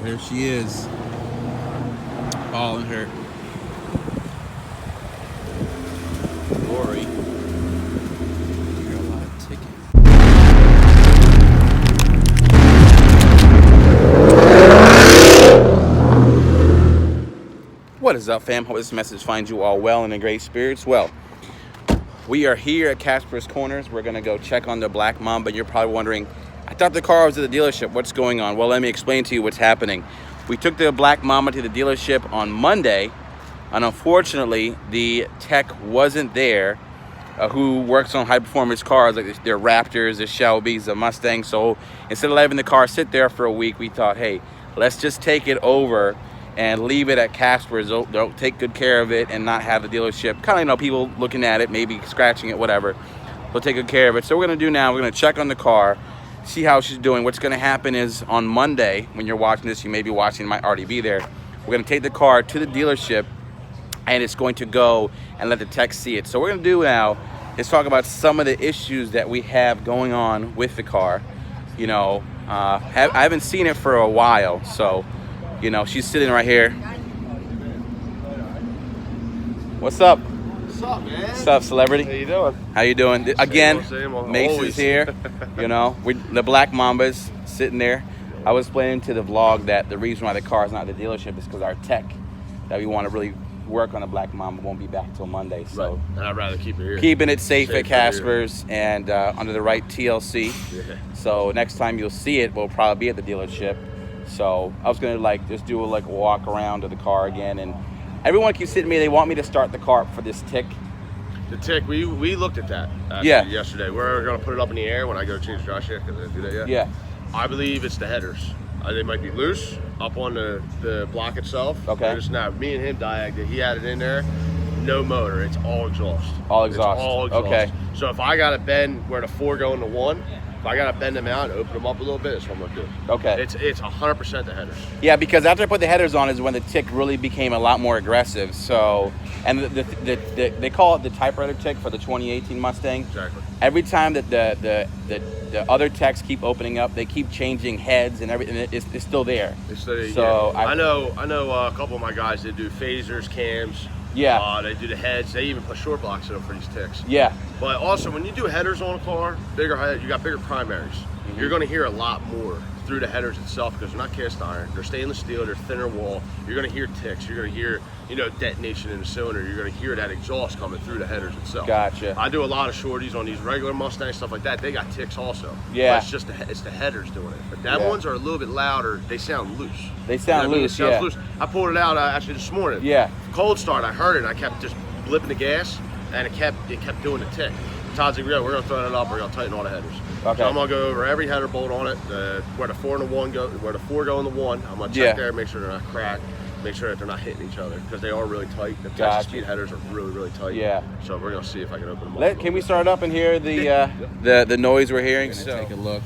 Here she is, all in her glory. You're a lot of tickets. What is up, fam? Hope this message finds you all well and in great spirits. Well, we are here at Casper's Corners. We're gonna go check on the black Mamba. You're probably wondering, I thought the car was at the dealership. What's going on? Well, let me explain to you what's happening. We took the black Mamba to the dealership on Monday, and unfortunately, the tech wasn't there who works on high-performance cars, like their Raptors, the Shelbys, the Mustangs. So instead of letting the car sit there for a week, we thought, hey, let's just take it over and leave it at Casper's. They'll take good care of it and not have the dealership, kind of, you know, people looking at it, maybe scratching it, whatever. They'll take good care of it. So what we're gonna do now, we're gonna check on the car, see how she's doing. What's gonna happen is on Monday, when you're watching this, you may be watching, might already be there. We're gonna take the car to the dealership and it's going to go and let the tech see it. So what we're gonna do now is talk about some of the issues that we have going on with the car. You know, I haven't seen it for a while, so, you know, she's sitting right here. What's up? What's up, man? What's up, celebrity? How you doing? How you doing? Again, same old, Mace always. is here. You know, the black Mamba's sitting there. I was explaining to the vlog that the reason why the car is not at the dealership is because our tech that we want to really work on the black Mamba won't be back till Monday. So right. And I'd rather keep it here. Keeping it safe at Here. Casper's and under the right TLC. Yeah. So next time you'll see it, we'll probably be at the dealership. So I was gonna like just do a walk around to the car again, and everyone keeps hitting me. They want me to start the car up for this tick. The tick, we looked at that yesterday. We're going to put it up in the air when I go change Josh here, because I didn't do that yet. Yeah. I believe it's the headers. They might be loose up on the block itself. Okay. They're just not. Me and him diagged it. He had it in there. No motor. It's all exhaust. All exhaust. It's all exhaust. Okay. So if I got to bend where the 4 go into 1, if I got to bend them out and open them up a little bit, that's what I'm going to do. Okay. It's 100% the headers. Yeah, because after I put the headers on is when the tick really became a lot more aggressive. So, and they call it the typewriter tick for the 2018 Mustang. Exactly. Every time that the other techs keep opening up, they keep changing heads and everything. It's still there. It's still, so yeah. I know a couple of my guys that do phasers, cams. Yeah. They do the heads. They even put short blocks in them for these ticks. Yeah. But also, when you do headers on a car, bigger head, you got bigger primaries. Mm-hmm. You're going to hear a lot more through the headers itself because they're not cast iron. They're stainless steel. They're thinner wall. You're going to hear ticks. You're going to hear, you know, detonation in the cylinder. You're going to hear that exhaust coming through the headers itself. Gotcha. I do a lot of shorties on these regular Mustangs, stuff like that. They got ticks also. Yeah. But it's just it's the headers doing it. But that ones are a little bit louder. They sound loose. They sound loose. It sounds loose. I pulled it out actually this morning. Yeah. Cold start. I heard it. I kept just blipping the gas, and it kept doing the tick. Todd's like, yeah, we're gonna throw it up. We're gonna tighten all the headers. Okay. So I'm gonna go over every header bolt on it, where the 4 and the 1 go, where the 4 go in the 1. I'm gonna check there, make sure they're not cracked, make sure that they're not hitting each other because they are really tight. The Texas speed headers are really, really tight. Yeah. So we're gonna see if I can open them up. Can we start up and hear the noise we're hearing? So take a look.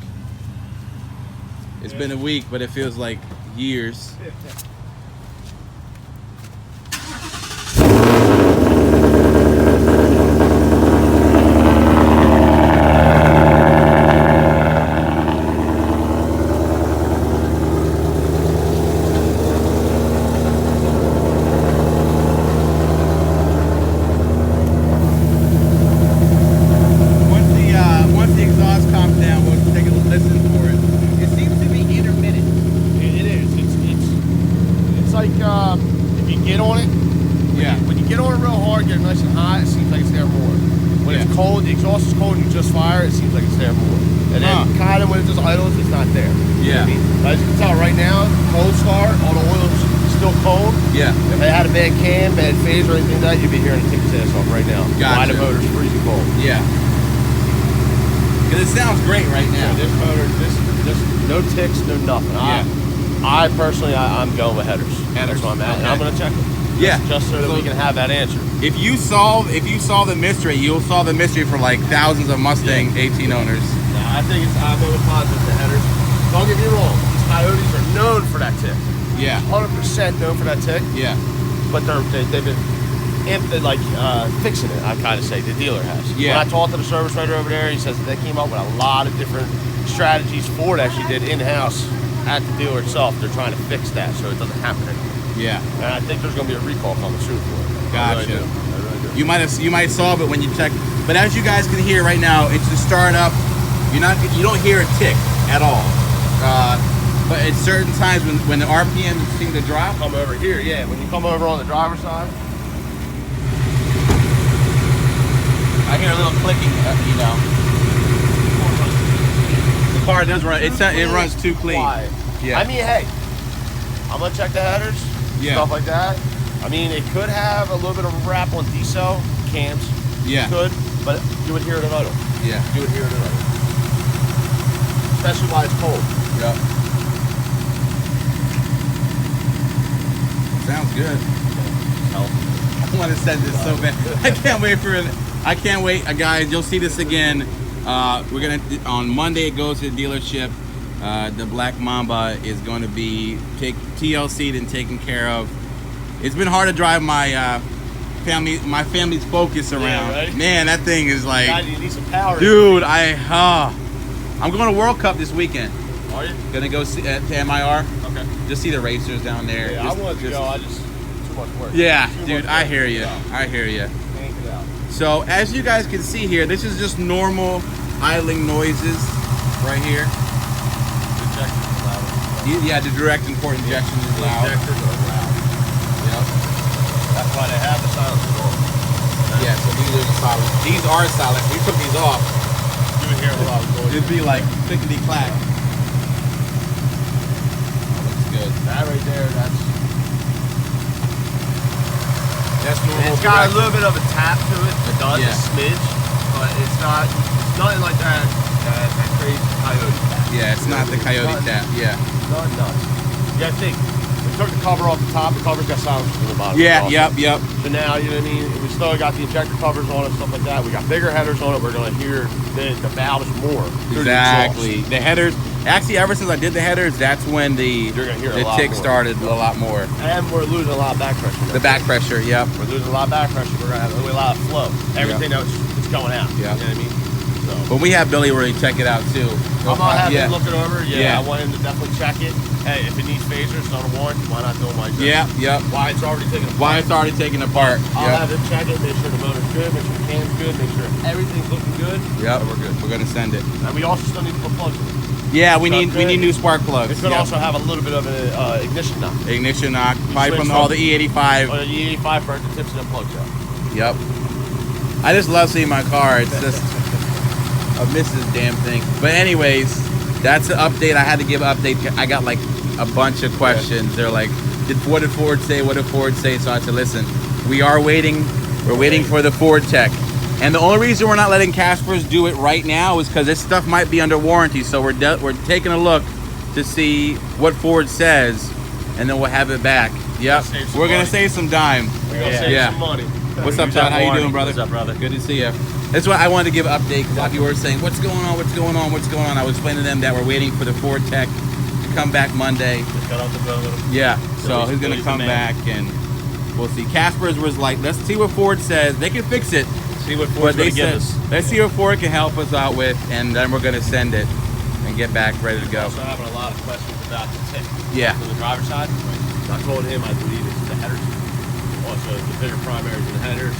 It's been a week, but it feels like years. Once the exhaust calms down, we'll take a listen for it. It seems to be intermittent. It is. It's like if you get on it. When you get on it real hard, get it nice and hot, it seems like it's there more. When it's cold, the exhaust is cold, and you just fire, it seems like it's there more. And then kind of when it just idles, it's not there. Yeah. You know what I mean? But as you can tell right now, cold start, all the oil's still cold. Yeah. If I had a bad cam, bad phase or anything like that, you'd be hearing it tick its ass off right now. Gotcha. Why the motor's freezing cold. Yeah. Because it sounds great right now. Yeah, this motor, this no ticks, no nothing. Yeah. I personally, I'm going with headers. That's where I'm at. And I'm going to check it. Yeah. Just so that we can have that answer. If you saw the mystery, you'll solve the mystery for like thousands of Mustang 18 owners. I think I'm going with positive the headers. Don't get me wrong, these Coyotes are known for that tick. Yeah. 100% known for that tick. Yeah. But they've been fixing it, I kind of say, the dealer has. Yeah. When I talked to the service writer over there, he says that they came up with a lot of different strategies. Ford actually did in-house at the dealer itself, they're trying to fix that so it doesn't happen anymore. Yeah. And I think there's going to be a recall coming soon for it. Gotcha. I really do. You might solve it when you check. But as you guys can hear right now, it's the startup. You don't hear a tick at all. But at certain times when the RPM seem to drop. Come over here, yeah. When you come over on the driver's side, I hear a little clicking, you know. The car does run. It runs too clean. quiet. Yeah. I mean, hey, I'm gonna check the headers, stuff like that. I mean, it could have a little bit of a wrap on decel cams. Yeah. It could, but you would hear it at idle. Yeah. You would hear it at idle. Especially while it's cold. Yep. Sounds good. I want to send this so bad. I can't wait for it. I can't wait, guys. You'll see this again. We're gonna on Monday. It goes to the dealership. The Black Mamba is going to be TLC'd and taken care of. It's been hard to drive my family's Focus around. Yeah, right? Man, that thing is like, God, you need some power. dude. I'm going to World Cup this weekend. Are you? Gonna go see, to MIR. Okay. Just see the racers down there. Yeah, Just- I wanted to just- go. I just too much work. Yeah, Too dude, much I work. hear you. Yeah. I hear you. Can't get out. So as you guys can see here, this is just normal idling noises right here. Yeah, the direct and port injection is loud. Injectors are loud. Yep. That's why they have the silencers on. Yeah, so these are the silent. These are silent. We took these off. You would hear a lot of noise. It'd be like clickety clack. Looks good. That right there, that's normal. it's got a little bit of a tap to it. It does, Yeah. a smidge, but it's nothing like that crazy coyote tap. Yeah, it's not the coyote Nothing- tap. Yeah. Nothing nuts. You gotta think, we took the cover off the top, the cover's got silencers in the bottom. Yeah. Also. Yep. So now, you know what I mean? We still got the injector covers on it, stuff like that. We got bigger headers on it. We're gonna hear the valves more. through the Exactly. exhaust. The headers. Actually, ever since I did the headers, that's when You're gonna hear a the lot tick more. started a lot more. And we're losing a lot of back pressure. The back pressure. Yep. We're losing a lot of back pressure. We're gonna have a lot of flow. Everything else is going out. Yeah. You know what I mean? So. But we have Billy really check it out too. I'm gonna have yeah. him look it over. Yeah, Yeah. I want him to definitely check it. Hey, if it needs phasers, it's on a warranty. Why not do it like this? Yeah. Yep. Why it's already taken apart. Why it's already taken apart. I'll Yep. have him check it, make sure the motor's good, make sure the cam's good, make sure everything's looking good. Yep. And we're good. We're gonna send it. And we also still need to put plugs in it. Yeah, we So need new spark plugs. It's gonna Yep. also have a little bit of an ignition knock. Ignition knock, probably switch from from- all the E85. Oh, the E85 burnt the tips of them plugs out. Yep. I just love seeing my car. It's just I miss this damn thing. But anyways, that's the update. I had to give an update. I got like a bunch of questions. They're like, what did Ford say? What did Ford say? So I said, listen, we are waiting. We're waiting for the Ford tech. And the only reason we're not letting Caspers do it right now is because this stuff might be under warranty. So we're taking a look to see what Ford says, and then we'll have it back. Yep. Save some We're gonna money. save some dime. We're gonna save Yeah. some money. What's up, Todd? How you doing, brother? What's up, brother? Good to see you. That's why I wanted to give an update because a lot of people were saying, "What's going on? What's going on? What's going on?" I was explaining to them that we're waiting for the Ford tech to come back Monday. Just got off the boat. Yeah, so he's- he's gonna he's come the man. back and we'll see. Casper's was like, "Let's see what Ford says. They can fix it." See what But Ford's they gonna give said, us. "Let's see what Ford can help us out with," and then we're gonna send it and get back ready to go. Also having a lot of questions about the tip. Yeah. On the driver's side. I told him I believe it's the headers. Also the bigger primaries and the headers.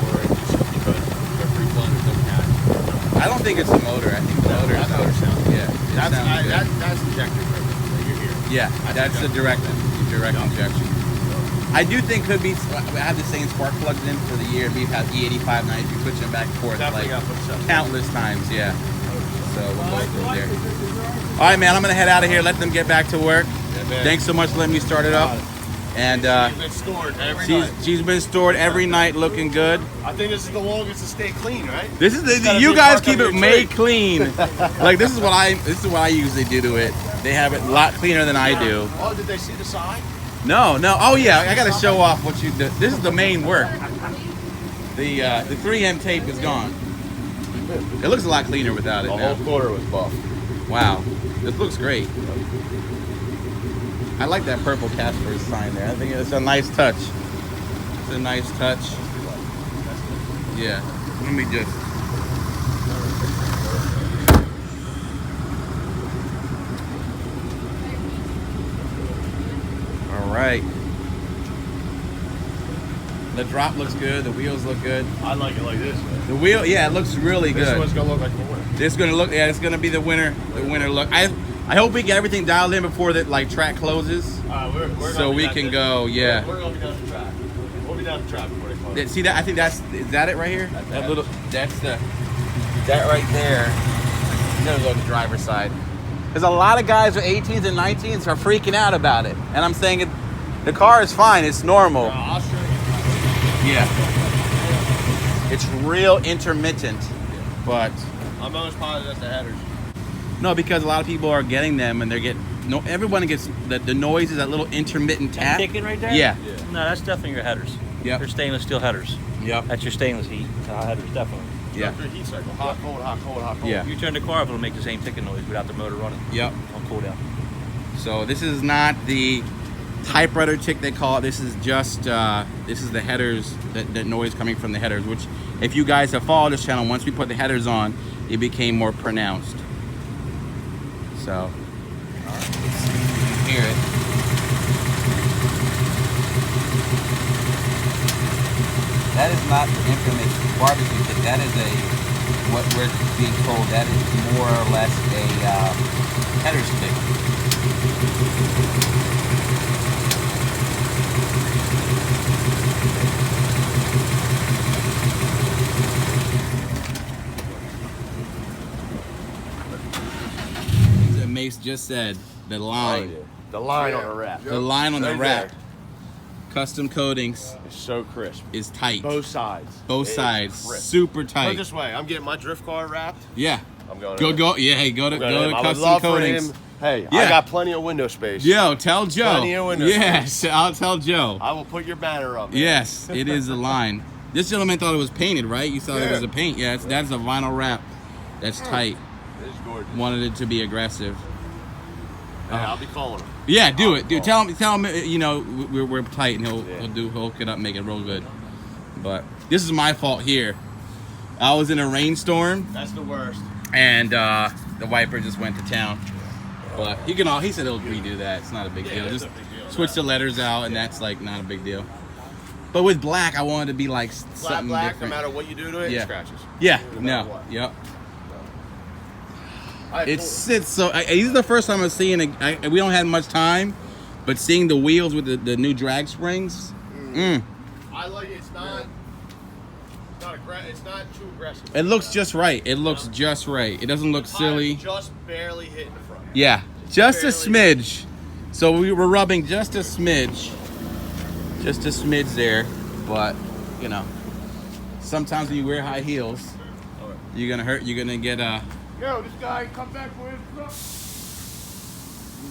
Or just because they're free blenders don't have. I don't think it's the motor. I think the motor is That motor sounds yeah. it sounds good. That's injected right that you're here. Yeah, that's the direct injection. I do think could be. I have the same spark plugs in for the year. We've had E85, 90. We switch them back and forth Definitely like got to put stuff. countless times. Yeah. So we'll go through there. All right, man. I'm gonna head out of here. Let them get back to work. Yeah, man. Thanks so much for letting me start it up. And It's been stored every night. she's been stored every night, looking good. I think this is the longest to stay clean, right? This is gotta you be guys parked keep under it a made tree. clean. Like this is what I usually do to it. They have it a lot cleaner than I do. Oh, did they see the side? No. Oh yeah, I gotta show off what you do. This is the main work. The 3M tape is gone. It looks a lot cleaner without it The now. whole quarter was buff. Wow, this looks great. I like that purple Casper's sign there. I think it's a nice touch. It's a nice touch. Yeah. Let me just. right. The drop looks good. The wheels look good. I like it like this, man. The wheel, yeah, it looks really good. This one's gonna look like the winner. It's gonna look, yeah, it's gonna be the winner look. I hope we get everything dialed in before the track closes, We're so we can go. Yeah. We're gonna be down the track. We'll be down the track before they close. See that? I think is that it right here? That right there. I'm gonna go to the driver's side. There's a lot of guys with 18s and 19s are freaking out about it, and I'm saying the car is fine. It's normal. I'll show you. Yeah. It's real intermittent, but I'm almost positive that's the headers. no, because a lot of people are getting them, and everyone gets the noise is that little intermittent tap. Ticking right there? Yeah. No, that's definitely your headers. Yep. They're stainless steel headers. Yep. That's your stainless heat headers, definitely. Yeah. Through heat cycle. Hot, cold, hot, cold, hot, cold. Yeah. You turn the car up, it'll make the same ticking noise without the motor running. Yep. On cool down. So this is not the typewriter tick they call it. This is just this is the headers, that noise coming from the headers, which if you guys have followed this channel, once we put the headers on, it became more pronounced. So let's see if you can hear it. That is not the infamous barbecue tick. That is what we're being told, that is more or less a headers tick. Mace just said the line. Oh, yeah. The line on the wrap. The line on the Right wrap. there. Custom coatings It's so crisp. is tight. Both sides. Both It is sides. crisp. Super Put it tight. this way, I'm getting my drift car wrapped. Yeah. I'm going. Go. Yeah. Hey, go to I would custom love for coatings. him. Hey, Yeah. I got plenty of window space. Yo, tell Joe. Plenty of window Yes, I'll tell Joe. I will put your banner up. Man. Yes, it is the line. This gentleman thought it was painted, right? You thought it was a paint. Yeah, that's a vinyl wrap. That's tight. It's gorgeous. Wanted it to be aggressive. Hey, I'll be calling him. Yeah, do it, dude. Tell him. You know, we're tight, and he'll hook it up, make it real good. But this is my fault here. I was in a rainstorm, That's the worst. and the wiper just went to town. But he said he'll redo that. It's not a big deal. it's Just a big deal, switch the letters out, and that's like not a big deal. But with black, I wanted to be like Flat something black, different. no matter what you do to it, Yeah. it scratches. Yeah. No No. matter what. Yep. It It's so. This is the first time I'm seeing it. We don't have much time, but seeing the wheels with the new drag springs. I like it. It's not too aggressive. It looks just right. It looks just right. It doesn't look silly. Just barely hitting the front. Yeah, just a barely. smidge. So we were rubbing just a smidge there. But you know, sometimes when you wear high heels, you're gonna hurt. You're gonna get Yo, this guy come back for his stuff.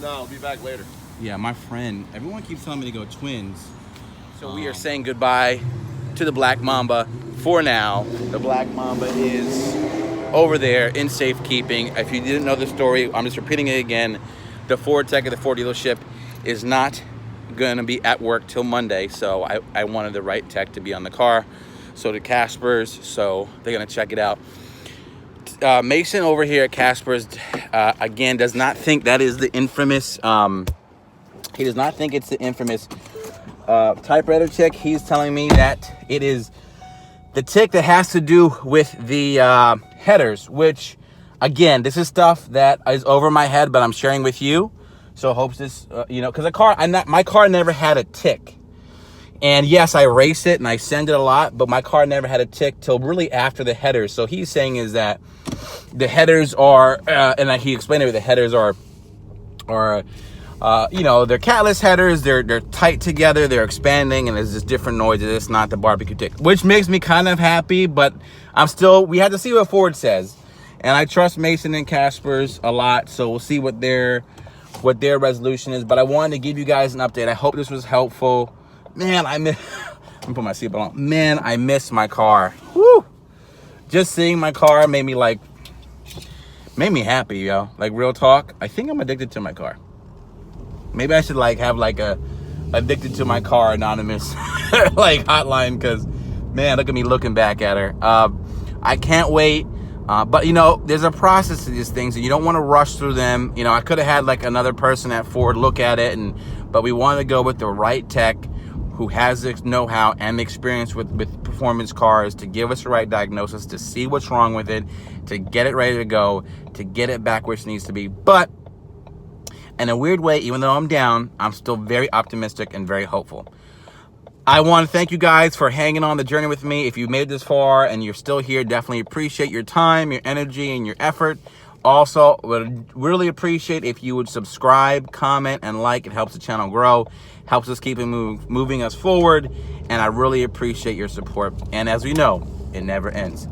No, I'll be back later. Yeah, my friend. Everyone keeps telling me to go twins. So we are saying goodbye to the Black Mamba for now. The Black Mamba is over there in safekeeping. If you didn't know the story, I'm just repeating it again. The Ford tech at the Ford dealership is not going to be at work till Monday, so I wanted the right tech to be on the car. So did Casper's, so they're going to check it out. Mason over here at Casper's, again, does not think that is the infamous, he does not think it's the infamous typewriter tick. He's telling me that it is the tick that has to do with the headers, which, again, this is stuff that is over my head, but I'm sharing with you. So hopes this, because my car never had a tick. And yes, I race it and I send it a lot, but my car never had a tick till really after the headers. So he's saying is that the headers are, and he explained it, the headers are they're catless headers. They're tight together. They're expanding, and there's just different noises. It's not the barbecue tick, which makes me kind of happy. But we had to see what Ford says, and I trust Mason and Casper's a lot. So we'll see what their resolution is. But I wanted to give you guys an update. I hope this was helpful. Man, I'm gonna put my seatbelt on. Man, I miss my car. Woo! Just seeing my car made me happy, yo. Like, real talk. I think I'm addicted to my car. Maybe I should have a addicted to my car anonymous hotline, because man, look at me looking back at her. I can't wait. But there's a process to these things, and you don't want to rush through them. I could have had another person at Ford look at it and but we want to go with the right tech who has the know-how and the experience with performance cars to give us the right diagnosis, to see what's wrong with it, to get it ready to go, to get it back where it needs to be. But in a weird way, even though I'm down, I'm still very optimistic and very hopeful. I want to thank you guys for hanging on the journey with me. If you made it this far and you're still here, definitely appreciate your time, your energy, and your effort. Also, would really appreciate if you would subscribe, comment, and like. It helps the channel grow, helps us keep it moving us forward, and I really appreciate your support. And as we know, it never ends.